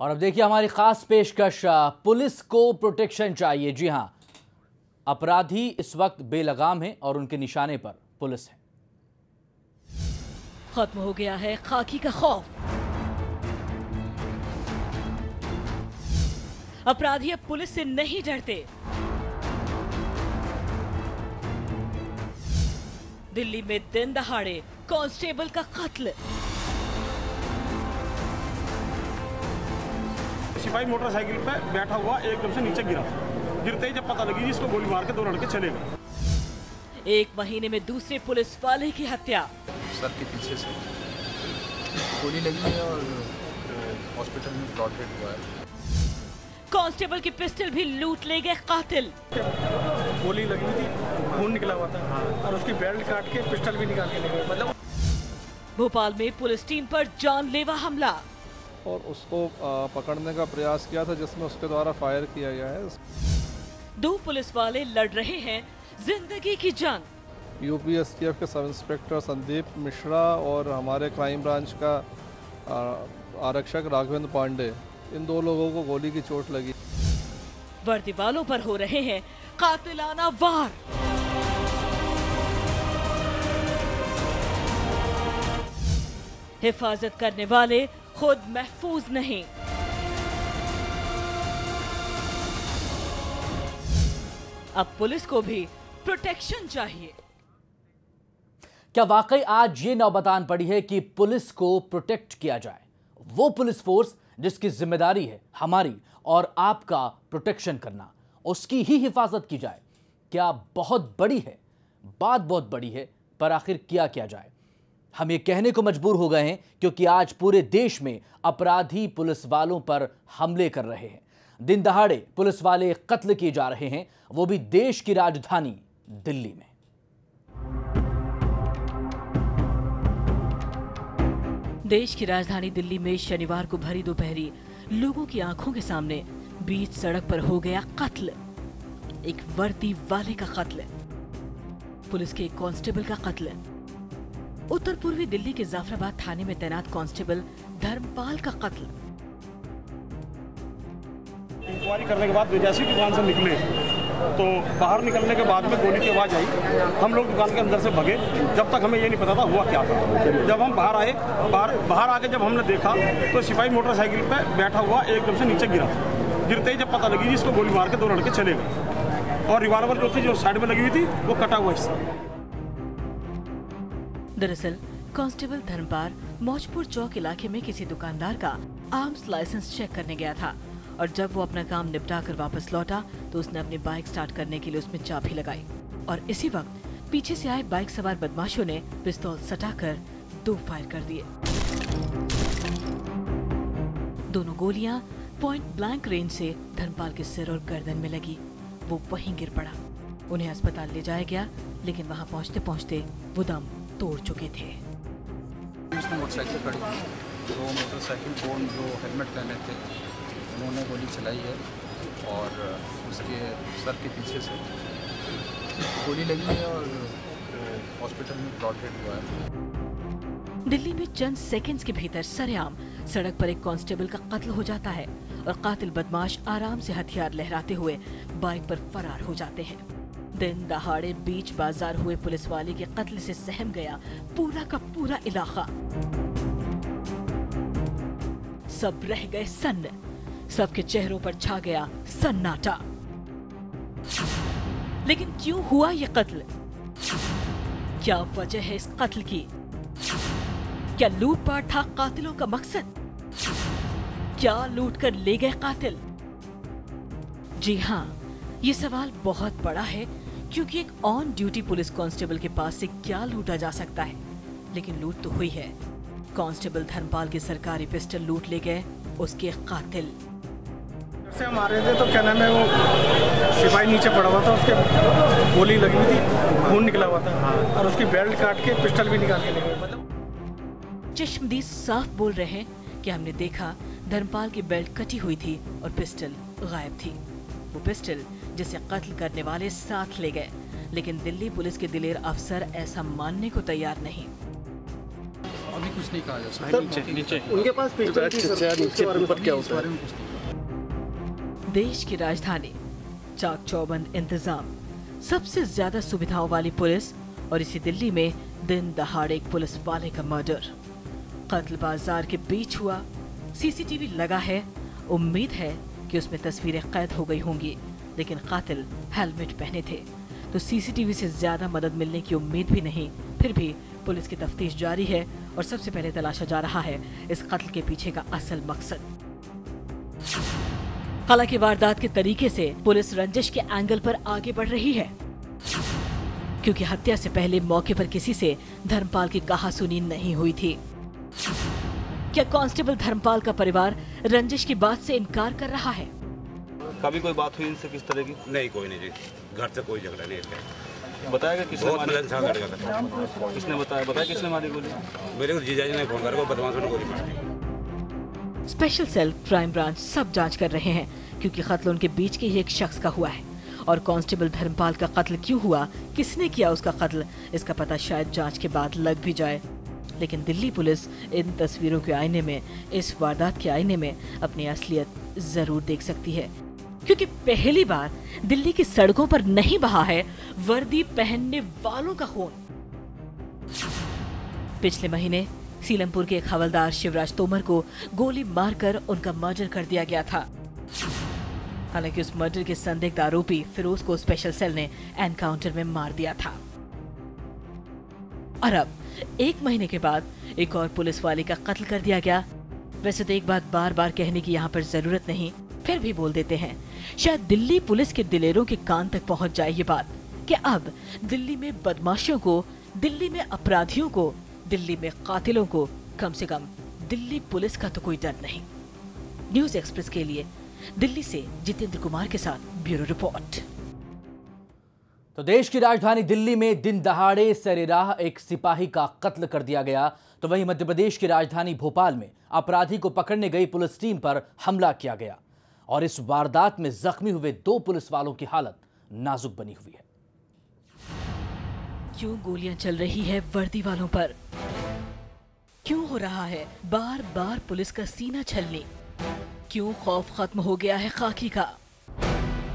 और अब देखिए हमारी खास पेशकश, पुलिस को प्रोटेक्शन चाहिए। जी हां, अपराधी इस वक्त बेलगाम हैं और उनके निशाने पर पुलिस है। खत्म हो गया है खाकी का खौफ। अपराधी अब पुलिस से नहीं डरते। दिल्ली में दिन दहाड़े कांस्टेबल का कत्ल। सिपाही मोटरसाइकिल पे बैठा हुआ एकदम से नीचे गिरा। गिरते ही जब पता लगी जिसको गोली मार के दो लड़के चले गए। एक महीने में दूसरे पुलिस वाले की हत्या। सर के पीछे से गोली लगी है और हॉस्पिटल में ब्लड डेड हुआ है। कांस्टेबल की पिस्टल भी लूट ले गए कातिल। गोली लगी हुई थी, खून निकला हुआ था और उसकी बेल्ट काट के पिस्टल भी निकाल के ले गए। मतलब भोपाल में पुलिस टीम पर जानलेवा हमला और उसको पकड़ने का प्रयास किया था, जिसमें उसके द्वारा फायर किया गया है। दो पुलिस वाले लड़ रहे हैं जिंदगी की जंग। यूपी एसटीएफ के सब इंस्पेक्टर संदीप मिश्रा और हमारे क्राइम ब्रांच का आरक्षक राघवेंद्र पांडे, इन दो लोगों को गोली की चोट लगी। वर्दी वालों पर हो रहे हैं कातिलाना वार। हिफाजत करने वाले खुद महफूज नहीं। अब पुलिस को भी प्रोटेक्शन चाहिए। क्या वाकई आज ये नौबतान पड़ी है कि पुलिस को प्रोटेक्ट किया जाए? वो पुलिस फोर्स जिसकी जिम्मेदारी है हमारी और आपका प्रोटेक्शन करना, उसकी ही हिफाजत की जाए। क्या बहुत बड़ी है? बात बहुत बड़ी है, पर आखिर किया जाए? हम ये कहने को मजबूर हो गए हैं क्योंकि आज पूरे देश में अपराधी पुलिस वालों पर हमले कर रहे हैं। दिन दहाड़े पुलिस वाले कत्ल किए जा रहे हैं, वो भी देश की राजधानी दिल्ली में। देश की राजधानी दिल्ली में शनिवार को भरी दोपहरी लोगों की आंखों के सामने बीच सड़क पर हो गया कत्ल। एक वर्दी वाले का कत्ल, पुलिस के एक कांस्टेबल का कत्ल। उत्तर पूर्वी दिल्ली के जाफराबाद थाने में तैनात कांस्टेबल धर्मपाल का कत्ल। इंक्वायरी करने के बाद जैसे ही दुकान से निकले तो बाहर निकलने के बाद में गोली की आवाज़ आई। हम लोग दुकान के अंदर से भगे, जब तक हमें ये नहीं पता था हुआ क्या था। जब हम बाहर आए, बाहर आके जब हमने देखा तो सिपाही मोटरसाइकिल पे बैठा हुआ एकदम से नीचे गिरा। गिरते ही जब पता लगी जिसको गोली मार के दो लड़के चले गए और रिवाल्वर जो थी जो साइड में लगी हुई थी वो कटा हुआ हिस्सा। दरअसल कांस्टेबल धर्मपाल मौजपुर चौक इलाके में किसी दुकानदार का आर्म्स लाइसेंस चेक करने गया था और जब वो अपना काम निपटा कर वापस लौटा तो उसने अपनी बाइक स्टार्ट करने के लिए उसमें चाबी लगाई और इसी वक्त पीछे से आए बाइक सवार बदमाशों ने पिस्तौल सटाकर 2 फायर कर दिए। दोनों गोलियां पॉइंट ब्लैंक रेंज से धर्मपाल के सिर और गर्दन में लगी। वो वहीं गिर पड़ा। उन्हें अस्पताल ले जाया गया, लेकिन वहां पहुंचते पहुंचते वो दम तोड़ चुके थे। मोटरसाइकिल खड़ी थी, 2 मोटरसाइकिल कौन जो हेलमेट पहने थे उन्होंने गोली चलाई है और उसके सर के पीछे से गोली लगी है और हॉस्पिटल में ब्लड डेड हुआ है। दिल्ली में चंद सेकंड्स के भीतर सरेआम सड़क पर एक कांस्टेबल का कत्ल हो जाता है और कातिल बदमाश आराम से हथियार लहराते हुए बाइक पर फरार हो जाते हैं। दिन दहाड़े बीच बाजार हुए पुलिस वाले के कत्ल से सहम गया पूरा का पूरा इलाका। सब रह गए सन्न, सबके चेहरों पर छा गया सन्नाटा। लेकिन क्यों हुआ ये कत्ल? क्या वजह है इस कत्ल की? क्या लूटपाट था कातिलों का मकसद? क्या लूट कर ले गए कातिल? जी हाँ, ये सवाल बहुत बड़ा है क्योंकि एक ऑन ड्यूटी पुलिस कांस्टेबल के पास से क्या लूटा जा सकता है, लेकिन लूट तो हुई है। कांस्टेबल धर्मपाल की सरकारी पिस्टल लूट ले गए उसके कातिल। से हम आ रहे थे तो क्या नाम है वो सिपाही नीचे पड़ा हुआ था, उसके गोली लगी हुई थी, खून निकला हुआ था और उसकी बेल्ट काट के पिस्टल भी निकाल के ले गए। मतलब चश्मदीद साफ बोल रहे हैं कि हमने देखा धर्मपाल की बेल्ट कटी हुई थी और पिस्टल गायब थी। वो पिस्टल जिसे कत्ल करने वाले साथ ले गए, लेकिन दिल्ली पुलिस के दिलेर अफसर ऐसा मानने को तैयार नहीं। अभी कुछ नहीं कहा जा सकता। उनके पास पिस्टल थी सर, उसके बारे में क्या इस बारे में कुछ नहीं कहा। देश की राजधानी, चाक चौबंद इंतजाम, सबसे ज्यादा सुविधाओं वाली पुलिस, और इसी दिल्ली में दिन दहाड़े एक पुलिस वाले का मर्डर। कत्ल बाजार के बीच हुआ, सीसीटीवी लगा है, उम्मीद है कि उसमें तस्वीरें कैद हो गई होंगी, लेकिन कातिल हेलमेट पहने थे तो सीसीटीवी से ज्यादा मदद मिलने की उम्मीद भी नहीं। फिर भी पुलिस की तफ्तीश जारी है और सबसे पहले तलाशा जा रहा है इस कत्ल के पीछे का असल मकसद। हालांकि वारदात के तरीके से पुलिस रंजिश के एंगल पर आगे बढ़ रही है, क्योंकि हत्या से पहले मौके पर किसी से धर्मपाल की कहासुनी नहीं हुई थी। क्या कांस्टेबल धर्मपाल का परिवार रंजिश की बात से इनकार कर रहा है? कभी कोई बात हुई इनसे किस तरह की? नहीं, कोई नहीं जी, घर से कोई झगड़ा नहीं है। बताया कि किसने मारी? किसने बताया किसने मारी गोली? मेरे को जीजाजी ने फोन करके बदमाशों ने गोली मारी। स्पेशल सेल, क्राइम ब्रांच सब जांच कर रहे हैं, क्योंकि कत्ल उनके बीच के ही एक शख्स का हुआ है और कांस्टेबल धर्मपाल का कत्ल क्यों हुआ, किसने किया उसका कत्ल, इसका पता शायद जांच के बाद लग भी जाए। लेकिन दिल्ली पुलिस इन तस्वीरों के आईने में, इस वारदात के आईने में अपनी असलियत जरूर देख सकती है, क्योंकि पहली बार दिल्ली की सड़कों पर नहीं बहा है वर्दी पहनने वालों का खून। पिछले महीने सीलमपुर के एक हवलदार शिवराज तोमर को गोली मारकर उनका मर्डर कर दिया गया था। हालांकि उस मर्डर के संदिग्ध आरोपी फिरोज को स्पेशल सेल ने एनकाउंटर में मार दिया था। और अब 1 महीने के बाद एक और पुलिस वाले का कत्ल कर दिया गया। वैसे तो एक बात बार बार कहने की यहाँ पर जरूरत नहीं, फिर भी बोल देते हैं। शायद दिल्ली पुलिस के दिलेरों के कान तक पहुंच जाए ये बात कि अब दिल्ली में बदमाशों को, दिल्ली में अपराधियों को, दिल्ली में कातिलों को कम से कम दिल्ली पुलिस का तो कोई डर नहीं। न्यूज़ एक्सप्रेस के लिए दिल्ली से जितेंद्र कुमार के साथ ब्यूरो रिपोर्ट। तो देश की राजधानी दिल्ली में दिन दहाड़े सरेराह एक सिपाही का कत्ल कर दिया गया, तो वहीं मध्य प्रदेश की राजधानी भोपाल में अपराधी को पकड़ने गई पुलिस टीम पर हमला किया गया और इस वारदात में जख्मी हुए 2 पुलिस वालों की हालत नाजुक बनी हुई है। क्यों गोलियां चल रही है वर्दी वालों पर? क्यों हो रहा है बार बार पुलिस का सीना छलनी? क्यों खौफ खत्म हो गया है खाकी का?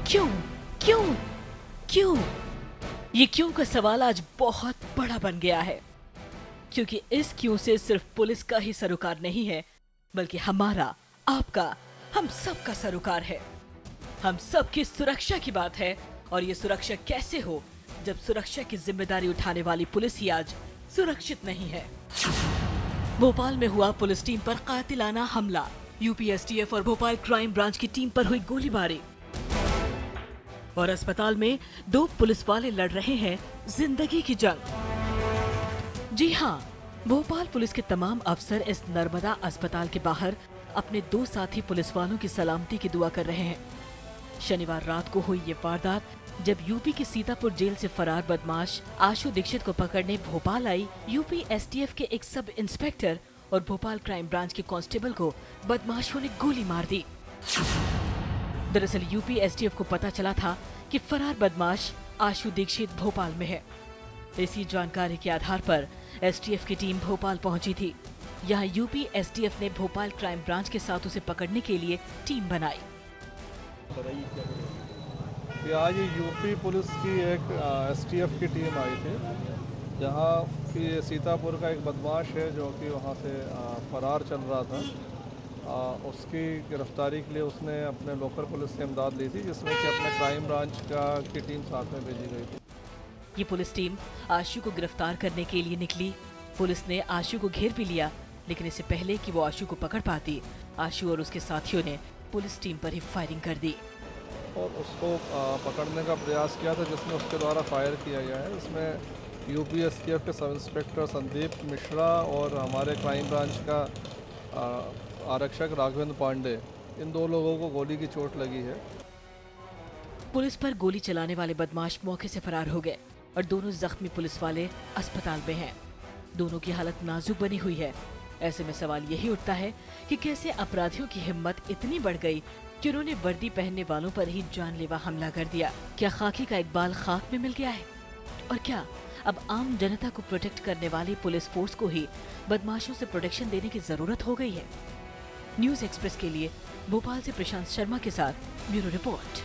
क्यों क्यों क्यों? ये क्यों का सवाल आज बहुत बड़ा बन गया है, क्योंकि इस क्यों से सिर्फ पुलिस का ही सरोकार नहीं है, बल्कि हमारा, आपका, हम सब का सरोकार है। हम सब की सुरक्षा की बात है, और ये सुरक्षा कैसे हो जब सुरक्षा की जिम्मेदारी उठाने वाली पुलिस ही आज सुरक्षित नहीं है। भोपाल में हुआ पुलिस टीम पर कातिलाना हमला। यूपी एसटीएफ और भोपाल क्राइम ब्रांच की टीम पर हुई गोलीबारी और अस्पताल में 2 पुलिस वाले लड़ रहे हैं जिंदगी की जंग। जी हाँ, भोपाल पुलिस के तमाम अफसर इस नर्मदा अस्पताल के बाहर अपने 2 साथी पुलिस वालों की सलामती की दुआ कर रहे हैं। शनिवार रात को हुई ये वारदात जब यूपी के सीतापुर जेल से फरार बदमाश आशु दीक्षित को पकड़ने भोपाल आई यूपी एसटीएफ के एक सब इंस्पेक्टर और भोपाल क्राइम ब्रांच के कांस्टेबल को बदमाशों ने गोली मार दी। दरअसल यूपी एसटीएफ को पता चला था कि फरार बदमाश आशु दीक्षित भोपाल में है। इसी जानकारी के आधार पर एसटीएफ की टीम भोपाल पहुंची थी। यहाँ यूपी एसटीएफ ने भोपाल क्राइम ब्रांच के साथ उसे पकड़ने के लिए टीम बनाई। आज यूपी पुलिस की एक एसटीएफ की टीम आई थी, जहाँ की सीतापुर का एक बदमाश है जो कि वहाँ से फरार चल रहा था। उसकी गिरफ्तारी के लिए उसने अपने लोकल पुलिस से इमदाद ली थी, जिसमें कि अपने क्राइम ब्रांच की टीम साथ में भेजी गई थी। ये पुलिस टीम आशु को गिरफ्तार करने के लिए निकली। पुलिस ने आशु को घेर भी लिया, लेकिन इससे पहले कि वो आशु को पकड़ पाती, आशु और उसके साथियों ने पुलिस टीम पर ही फायरिंग कर दी और उसको पकड़ने का प्रयास किया था, जिसमें उसके द्वारा फायर किया गया है। इसमें यूपी एसटीएफ के सब इंस्पेक्टर संदीप मिश्रा और हमारे क्राइम ब्रांच का आरक्षक राघवेंद्र पांडे, इन 2 लोगों को गोली की चोट लगी है। पुलिस पर गोली चलाने वाले बदमाश मौके से फरार हो गए और दोनों जख्मी पुलिस वाले अस्पताल में हैं। दोनों की हालत नाजुक बनी हुई है। ऐसे में सवाल यही उठता है कि कैसे अपराधियों की हिम्मत इतनी बढ़ गई कि उन्होंने वर्दी पहनने वालों पर ही जानलेवा हमला कर दिया। क्या खाकी का इकबाल खाक में मिल गया है? और क्या अब आम जनता को प्रोटेक्ट करने वाली पुलिस फोर्स को ही बदमाशों से प्रोटेक्शन देने की जरूरत हो गई है। न्यूज एक्सप्रेस के लिए भोपाल से प्रशांत शर्मा के साथ ब्यूरो रिपोर्ट।